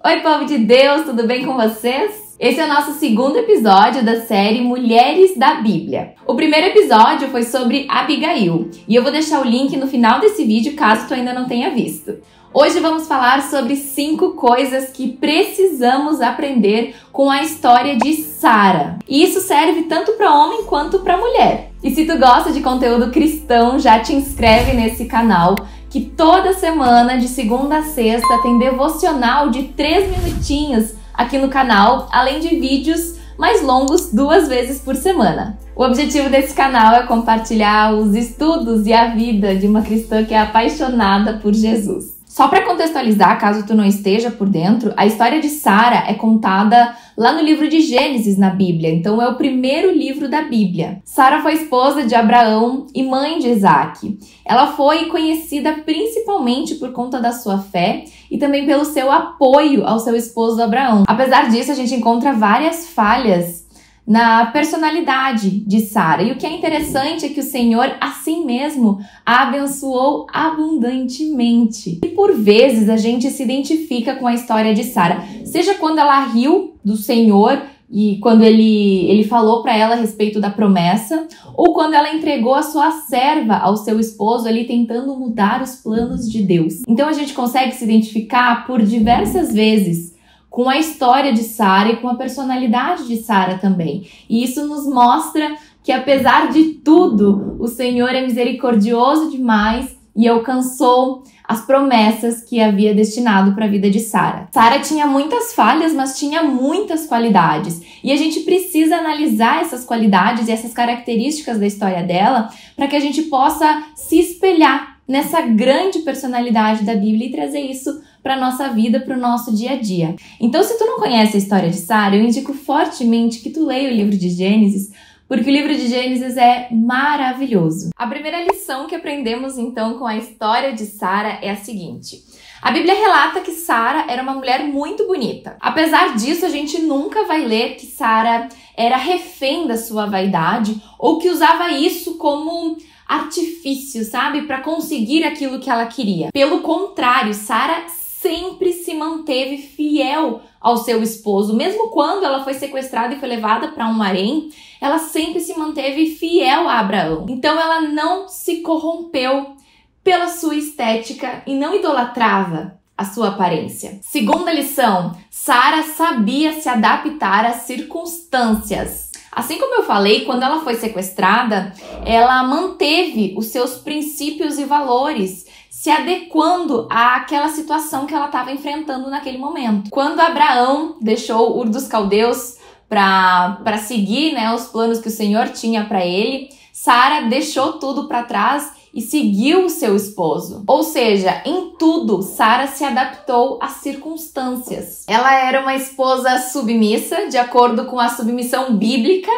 Oi, povo de Deus, tudo bem com vocês? Esse é o nosso segundo episódio da série Mulheres da Bíblia. O primeiro episódio foi sobre Abigail e eu vou deixar o link no final desse vídeo caso tu ainda não tenha visto. Hoje vamos falar sobre 5 coisas que precisamos aprender com a história de Sara. E isso serve tanto para homem quanto para mulher. E se tu gosta de conteúdo cristão, já te inscreve nesse canal, que toda semana, de segunda a sexta, tem devocional de 3 minutinhos aqui no canal, além de vídeos mais longos 2 vezes por semana. O objetivo desse canal é compartilhar os estudos e a vida de uma cristã que é apaixonada por Jesus. Só para contextualizar, caso tu não esteja por dentro, a história de Sara é contada lá no livro de Gênesis na Bíblia, então é o primeiro livro da Bíblia. Sara foi esposa de Abraão e mãe de Isaac. Ela foi conhecida principalmente por conta da sua fé e também pelo seu apoio ao seu esposo Abraão. Apesar disso, a gente encontra várias falhas na personalidade de Sara. E o que é interessante é que o Senhor, assim mesmo, a abençoou abundantemente. E por vezes a gente se identifica com a história de Sara, seja quando ela riu do Senhor e quando ele falou para ela a respeito da promessa, ou quando ela entregou a sua serva ao seu esposo ali tentando mudar os planos de Deus. Então a gente consegue se identificar por diversas vezes com a história de Sara e com a personalidade de Sara também. E isso nos mostra que, apesar de tudo, o Senhor é misericordioso demais e alcançou as promessas que havia destinado para a vida de Sara. Sara tinha muitas falhas, mas tinha muitas qualidades. E a gente precisa analisar essas qualidades e essas características da história dela para que a gente possa se espelhar nessa grande personalidade da Bíblia e trazer isso para nossa vida, para o nosso dia a dia. Então, se tu não conhece a história de Sara, eu indico fortemente que tu leia o livro de Gênesis, porque o livro de Gênesis é maravilhoso. A primeira lição que aprendemos, então, com a história de Sara é a seguinte. A Bíblia relata que Sara era uma mulher muito bonita. Apesar disso, a gente nunca vai ler que Sara era refém da sua vaidade ou que usava isso como artifício, sabe? Para conseguir aquilo que ela queria. Pelo contrário, Sara sempre se manteve fiel ao seu esposo. Mesmo quando ela foi sequestrada e foi levada para um harém, ela sempre se manteve fiel a Abraão. Então ela não se corrompeu pela sua estética e não idolatrava a sua aparência. Segunda lição, Sara sabia se adaptar às circunstâncias. Assim como eu falei, quando ela foi sequestrada, ela manteve os seus princípios e valores, se adequando àquela situação que ela estava enfrentando naquele momento. Quando Abraão deixou Ur dos Caldeus para seguir, os planos que o Senhor tinha para ele, Sara deixou tudo para trás e seguiu o seu esposo. Ou seja, em tudo, Sara se adaptou às circunstâncias. Ela era uma esposa submissa, de acordo com a submissão bíblica,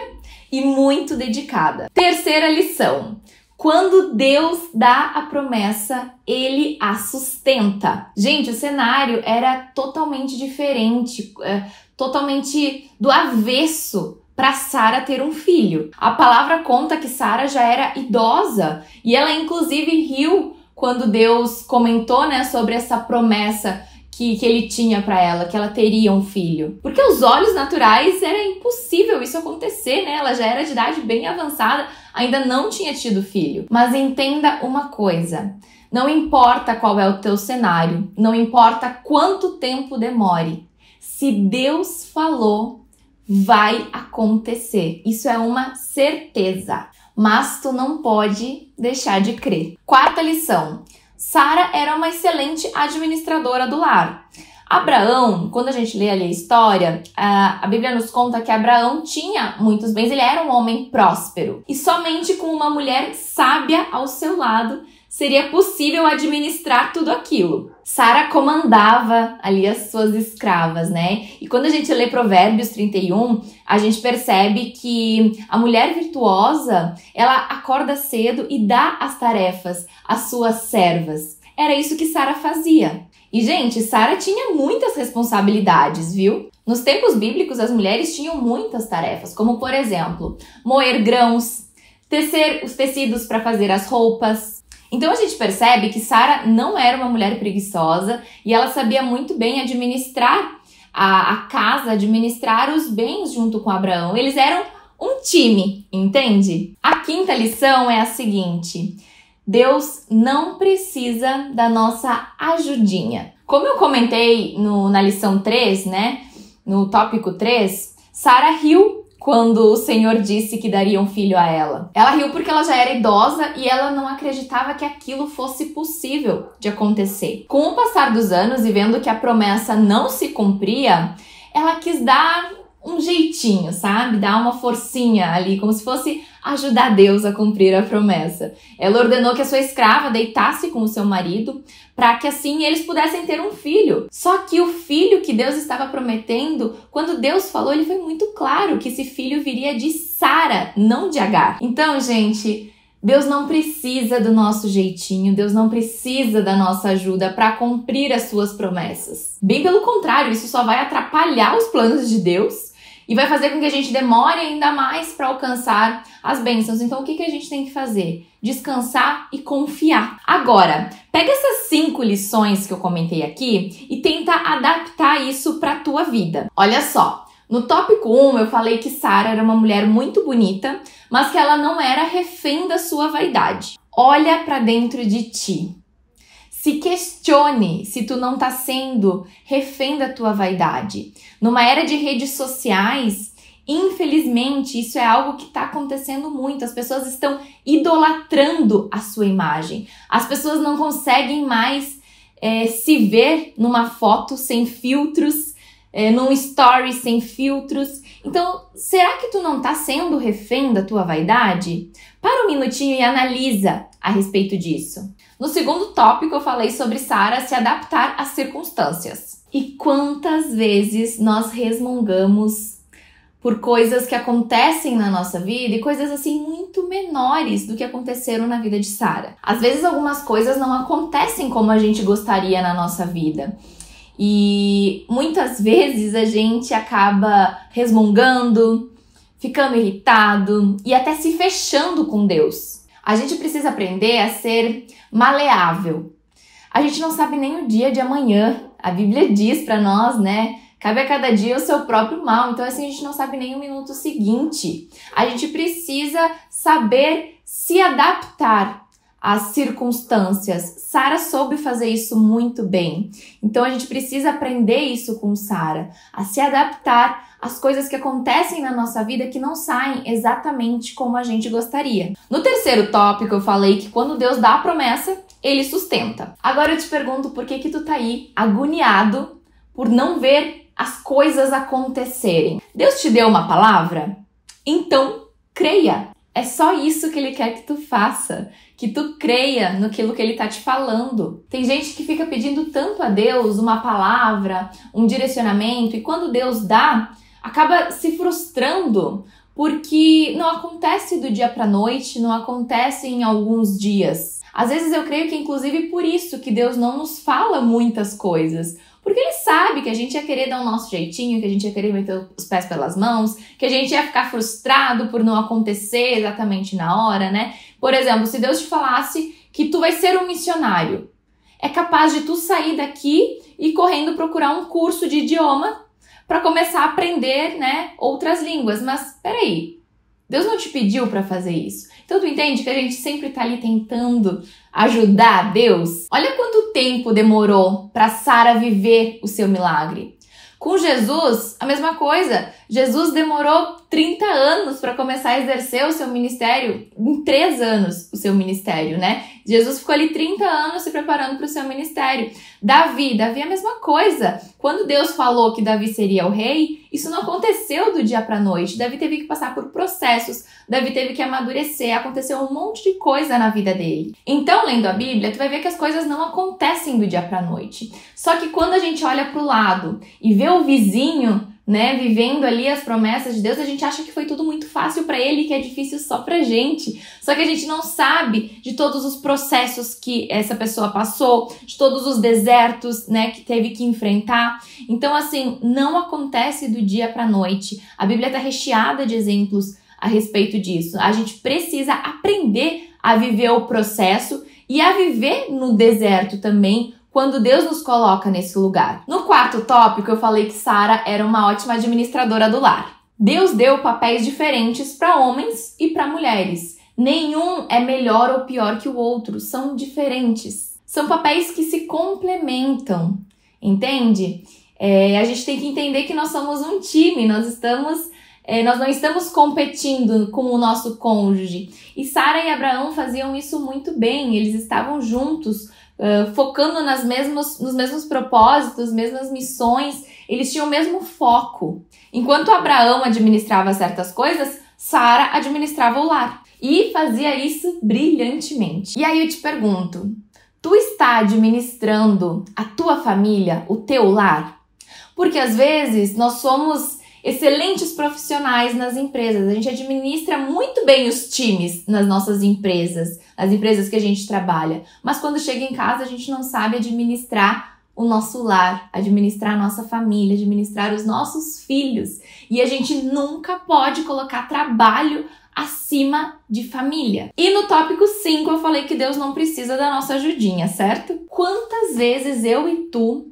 e muito dedicada. Terceira lição. Quando Deus dá a promessa, Ele a sustenta. Gente, o cenário era totalmente diferente, totalmente do avesso para Sara ter um filho. A palavra conta que Sara já era idosa e ela inclusive riu quando Deus comentou, sobre essa promessa que ele tinha para ela, que ela teria um filho. Porque aos olhos naturais era impossível isso acontecer, Ela já era de idade bem avançada, ainda não tinha tido filho. Mas entenda uma coisa, não importa qual é o teu cenário, não importa quanto tempo demore, se Deus falou, vai acontecer. Isso é uma certeza. Mas tu não pode deixar de crer. Quarta lição. Sara era uma excelente administradora do lar. Abraão, quando a gente lê ali a história, a Bíblia nos conta que Abraão tinha muitos bens, ele era um homem próspero. E somente com uma mulher sábia ao seu lado seria possível administrar tudo aquilo. Sara comandava ali as suas escravas, E quando a gente lê Provérbios 31, a gente percebe que a mulher virtuosa, ela acorda cedo e dá as tarefas às suas servas. Era isso que Sara fazia. E, gente, Sara tinha muitas responsabilidades, viu? Nos tempos bíblicos, as mulheres tinham muitas tarefas, como, por exemplo, moer grãos, tecer os tecidos para fazer as roupas, Então a gente percebe que Sara não era uma mulher preguiçosa e ela sabia muito bem administrar a casa, administrar os bens junto com Abraão. Eles eram um time, entende? A quinta lição é a seguinte: Deus não precisa da nossa ajudinha. Como eu comentei na lição 3, né? No tópico 3, Sara riu quando o Senhor disse que daria um filho a ela. Ela riu porque ela já era idosa e ela não acreditava que aquilo fosse possível de acontecer. Com o passar dos anos e vendo que a promessa não se cumpria, ela quis dar um jeitinho, sabe? Dar uma forcinha ali, como se fosse ajudar Deus a cumprir a promessa. Ela ordenou que a sua escrava deitasse com o seu marido para que assim eles pudessem ter um filho. Só que o filho que Deus estava prometendo, quando Deus falou, ele foi muito claro que esse filho viria de Sara, não de Agar. Então, gente, Deus não precisa do nosso jeitinho, Deus não precisa da nossa ajuda para cumprir as suas promessas. Bem pelo contrário, isso só vai atrapalhar os planos de Deus e vai fazer com que a gente demore ainda mais para alcançar as bênçãos. Então, o que a gente tem que fazer? Descansar e confiar. Agora, pega essas 5 lições que eu comentei aqui e tenta adaptar isso para a tua vida. Olha só, no tópico 1 eu falei que Sara era uma mulher muito bonita, mas que ela não era refém da sua vaidade. Olha para dentro de ti. Se questione se tu não tá sendo refém da tua vaidade. Numa era de redes sociais, infelizmente, isso é algo que está acontecendo muito. As pessoas estão idolatrando a sua imagem. As pessoas não conseguem mais se ver numa foto sem filtros, num story sem filtros. Então, será que tu não tá sendo refém da tua vaidade? Para um minutinho e analisa a respeito disso. No segundo tópico, eu falei sobre Sara se adaptar às circunstâncias. E quantas vezes nós resmungamos por coisas que acontecem na nossa vida e coisas assim muito menores do que aconteceram na vida de Sara. Às vezes algumas coisas não acontecem como a gente gostaria na nossa vida. E muitas vezes a gente acaba resmungando, ficando irritado e até se fechando com Deus. A gente precisa aprender a ser maleável. A gente não sabe nem o dia de amanhã. A Bíblia diz para nós, né? Cabe a cada dia o seu próprio mal. Então, assim, a gente não sabe nem o minuto seguinte. A gente precisa saber se adaptar às circunstâncias. Sara soube fazer isso muito bem. Então, a gente precisa aprender isso com Sara, a se adaptar às coisas que acontecem na nossa vida que não saem exatamente como a gente gostaria. No terceiro tópico, eu falei que quando Deus dá a promessa, Ele sustenta. Agora eu te pergunto, por que tu tá aí agoniado por não ver as coisas acontecerem? Deus te deu uma palavra? Então, creia. É só isso que Ele quer que tu faça, que tu creia naquilo que Ele tá te falando. Tem gente que fica pedindo tanto a Deus uma palavra, um direcionamento, e quando Deus dá, acaba se frustrando, porque não acontece do dia pra noite, não acontece em alguns dias. Às vezes eu creio que inclusive por isso que Deus não nos fala muitas coisas, porque Ele sabe que a gente ia querer dar o nosso jeitinho, que a gente ia querer meter os pés pelas mãos, que a gente ia ficar frustrado por não acontecer exatamente na hora, né? Por exemplo, se Deus te falasse que tu vai ser um missionário, é capaz de tu sair daqui e correndo procurar um curso de idioma para começar a aprender, né, outras línguas. Mas peraí, Deus não te pediu para fazer isso. Então tu entende que a gente sempre tá ali tentando ajudar Deus? Olha quanto tempo demorou para Sara viver o seu milagre. Com Jesus, a mesma coisa. Jesus demorou 30 anos para começar a exercer o seu ministério, em 3 anos o seu ministério, né? Jesus ficou ali 30 anos se preparando para o seu ministério. Davi é a mesma coisa. Quando Deus falou que Davi seria o rei, isso não aconteceu do dia para a noite. Davi teve que passar por processos, Davi teve que amadurecer, aconteceu um monte de coisa na vida dele. Então, lendo a Bíblia, tu vai ver que as coisas não acontecem do dia para a noite. Só que quando a gente olha para o lado e vê o vizinho, né, vivendo ali as promessas de Deus, a gente acha que foi tudo muito fácil para ele e que é difícil só pra gente. Só que a gente não sabe de todos os processos que essa pessoa passou, de todos os desertos, né, que teve que enfrentar. Então, assim, não acontece do dia pra noite. A Bíblia tá recheada de exemplos a respeito disso. A gente precisa aprender a viver o processo e a viver no deserto também, quando Deus nos coloca nesse lugar. No quarto tópico, eu falei que Sara era uma ótima administradora do lar. Deus deu papéis diferentes para homens e para mulheres. Nenhum é melhor ou pior que o outro, são diferentes. São papéis que se complementam, entende? A gente tem que entender que nós somos um time, nós não estamos competindo com o nosso cônjuge. E Sara e Abraão faziam isso muito bem, eles estavam juntos, focando nos mesmos propósitos, mesmas missões, eles tinham o mesmo foco. Enquanto Abraão administrava certas coisas, Sara administrava o lar. E fazia isso brilhantemente. E aí eu te pergunto, tu está administrando a tua família, o teu lar? Porque às vezes nós somos excelentes profissionais nas empresas, a gente administra muito bem os times nas nossas empresas, nas empresas que a gente trabalha, mas quando chega em casa a gente não sabe administrar o nosso lar, administrar a nossa família, administrar os nossos filhos, e a gente nunca pode colocar trabalho acima de família. E no tópico 5 eu falei que Deus não precisa da nossa ajudinha, certo? Quantas vezes eu e tu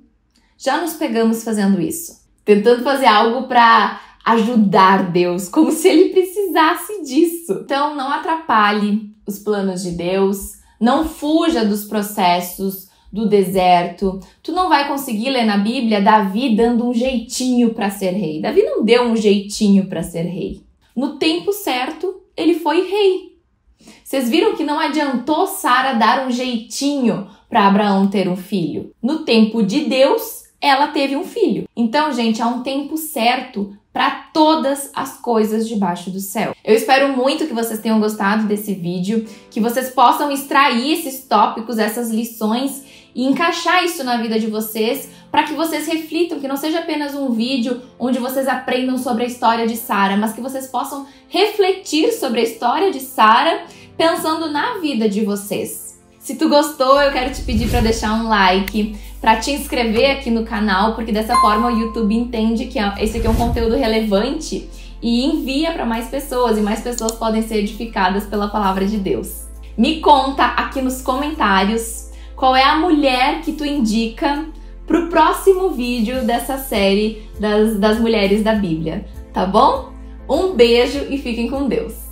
já nos pegamos fazendo isso? Tentando fazer algo para ajudar Deus, como se Ele precisasse disso. Então não atrapalhe os planos de Deus, não fuja dos processos do deserto. Tu não vai conseguir ler na Bíblia Davi dando um jeitinho para ser rei. Davi não deu um jeitinho para ser rei. No tempo certo, ele foi rei. Vocês viram que não adiantou Sara dar um jeitinho para Abraão ter um filho. No tempo de Deus, ela teve um filho. Então, gente, há um tempo certo para todas as coisas debaixo do céu. Eu espero muito que vocês tenham gostado desse vídeo, que vocês possam extrair esses tópicos, essas lições e encaixar isso na vida de vocês, para que vocês reflitam, que não seja apenas um vídeo onde vocês aprendam sobre a história de Sara, mas que vocês possam refletir sobre a história de Sara, pensando na vida de vocês. Se tu gostou, eu quero te pedir para deixar um like, para te inscrever aqui no canal, porque dessa forma o YouTube entende que esse aqui é um conteúdo relevante e envia para mais pessoas, e mais pessoas podem ser edificadas pela palavra de Deus. Me conta aqui nos comentários qual é a mulher que tu indica pro próximo vídeo dessa série das mulheres da Bíblia, tá bom? Um beijo e fiquem com Deus!